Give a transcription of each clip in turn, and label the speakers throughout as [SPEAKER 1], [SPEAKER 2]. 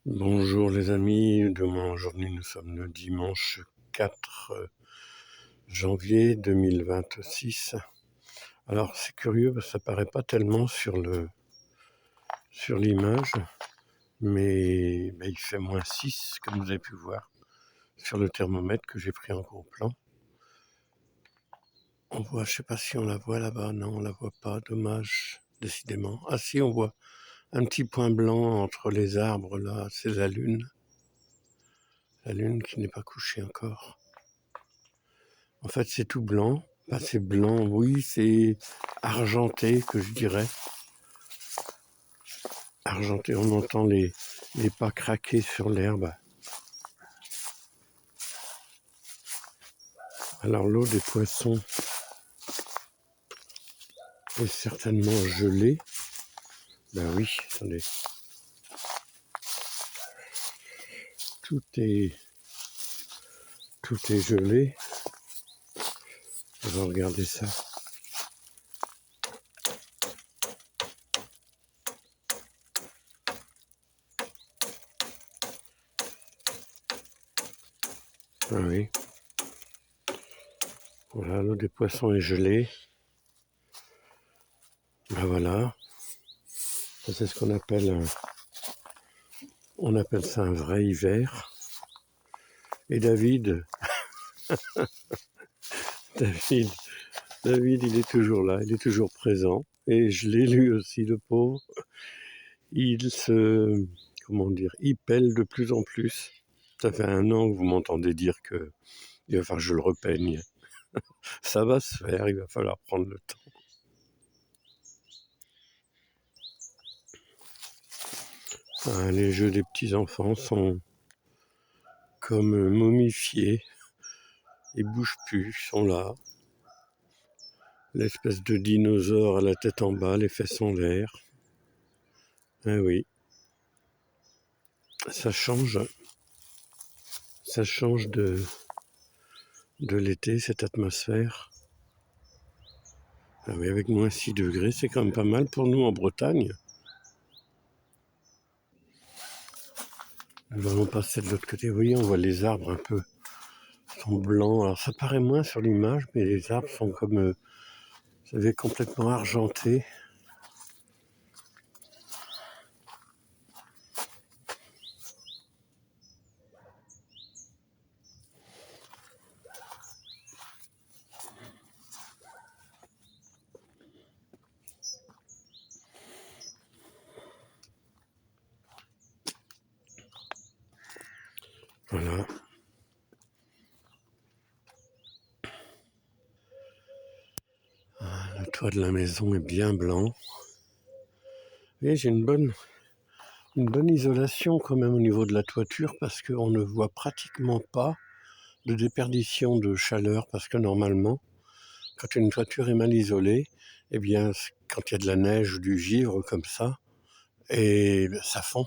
[SPEAKER 1] Bonjour les amis, demain aujourd'hui nous sommes le dimanche 4 janvier 2026. Alors c'est curieux parce que ça paraît pas tellement sur l'image, mais il fait -6 comme vous avez pu voir sur le thermomètre que j'ai pris en gros plan. On voit, je sais pas si on la voit là-bas, non on la voit pas, dommage, décidément. Ah si, on voit un petit point blanc entre les arbres là, c'est la lune qui n'est pas couchée encore. En fait, c'est tout blanc. Enfin, c'est blanc, oui, c'est argenté, que je dirais. Argenté, on entend les pas craquer sur l'herbe. Alors, l'eau des poissons est certainement gelée. Ben oui, attendez. Tout est gelé. On va regarder ça. Ah oui. Voilà, l'eau des poissons est gelée. Ben voilà. Ça, c'est ce qu'on appelle ça un vrai hiver. Et David, David, il est toujours là, il est toujours présent. Et je l'ai lu aussi, le pauvre. Il pèle de plus en plus. Ça fait 1 an que vous m'entendez dire que il va falloir que je le repeigne. Ça va se faire, il va falloir prendre le temps. Les jeux des petits-enfants sont comme momifiés. Ils bougent plus, ils sont là. L'espèce de dinosaure à la tête en bas, les fesses en l'air. Ah oui, ça change de l'été, cette atmosphère. Ah oui, avec -6 degrés, c'est quand même pas mal pour nous en Bretagne. Nous allons passer de l'autre côté. Vous voyez, on voit les arbres un peu sont blancs. Alors ça paraît moins sur l'image, mais les arbres sont comme, vous savez, complètement argentés. Voilà. Le toit de la maison est bien blanc. Et j'ai une bonne isolation quand même au niveau de la toiture parce qu'on ne voit pratiquement pas de déperdition de chaleur parce que normalement, quand une toiture est mal isolée, eh bien, quand il y a de la neige ou du givre comme ça, et ça fond.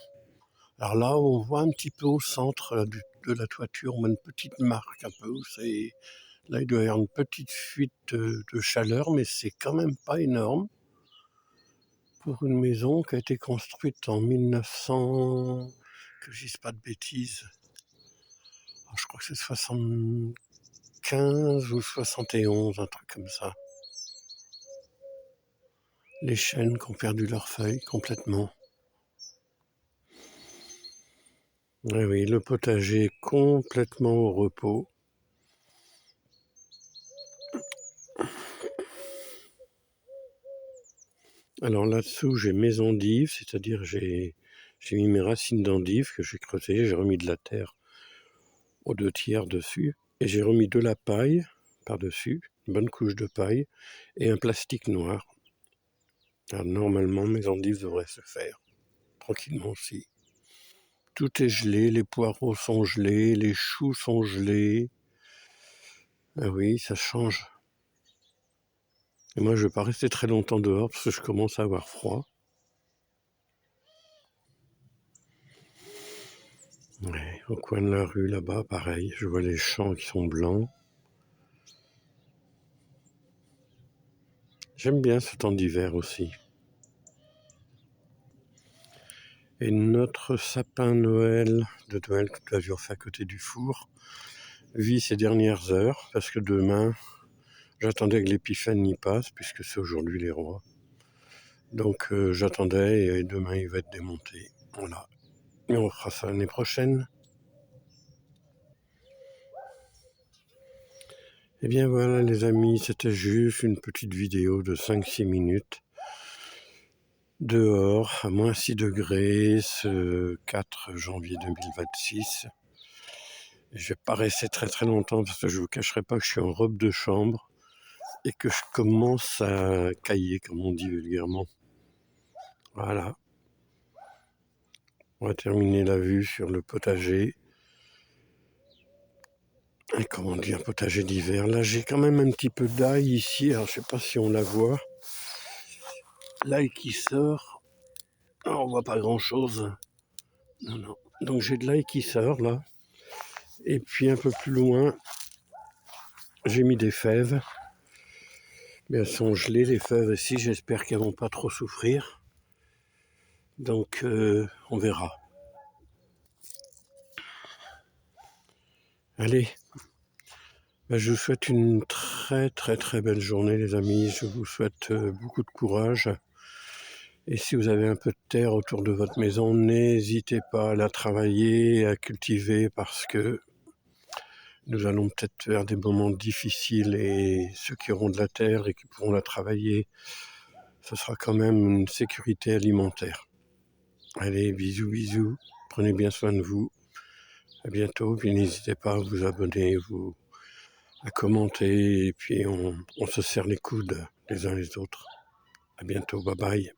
[SPEAKER 1] Alors là, on voit un petit peu au centre de la toiture, on a une petite marque un peu. Là, il doit y avoir une petite fuite de chaleur, mais c'est quand même pas énorme pour une maison qui a été construite en 1900, que je dise pas de bêtises. Alors, je crois que c'est 75 ou 71, un truc comme ça. Les chênes qui ont perdu leurs feuilles complètement. Oui, oui, le potager complètement au repos. Alors là-dessous, j'ai mes endives, c'est-à-dire j'ai mis mes racines d'endives que j'ai creusées, j'ai remis de la terre aux 2 tiers dessus, et j'ai remis de la paille par-dessus, une bonne couche de paille, et un plastique noir. Alors normalement, mes endives devraient se faire, tranquillement aussi. Tout est gelé, les poireaux sont gelés, les choux sont gelés. Ah oui, ça change. Et moi, je ne vais pas rester très longtemps dehors parce que je commence à avoir froid. Ouais, au coin de la rue, là-bas, pareil, je vois les champs qui sont blancs. J'aime bien ce temps d'hiver aussi. Et notre sapin de Noël que nous avions fait à côté du four vit ses dernières heures parce que demain, j'attendais que l'épiphanie passe puisque c'est aujourd'hui les rois. Donc j'attendais et demain il va être démonté. Voilà. Et on fera ça l'année prochaine. Et bien voilà les amis, c'était juste une petite vidéo de 5-6 minutes. Dehors, à moins 6 degrés, ce 4 janvier 2026. Et je vais pas rester très très longtemps parce que je vous cacherai pas que je suis en robe de chambre et que je commence à cailler, comme on dit vulgairement. Voilà. On va terminer la vue sur le potager. Et comment dire, potager d'hiver. Là, j'ai quand même un petit peu d'ail ici. Alors, je sais pas si on la voit. L'ail qui sort. Alors, on voit pas grand-chose. Non, non. Donc, j'ai de l'ail qui sort, là. Et puis, un peu plus loin, j'ai mis des fèves. Mais elles sont gelées, les fèves ici. J'espère qu'elles vont pas trop souffrir. Donc, on verra. Allez. Ben, je vous souhaite une très très très belle journée les amis, je vous souhaite beaucoup de courage et si vous avez un peu de terre autour de votre maison, n'hésitez pas à la travailler, à cultiver parce que nous allons peut-être faire des moments difficiles et ceux qui auront de la terre et qui pourront la travailler, ce sera quand même une sécurité alimentaire. Allez, bisous bisous, prenez bien soin de vous, à bientôt, puis n'hésitez pas à vous abonner, à commenter et puis on se serre les coudes les uns les autres. À bientôt, bye bye.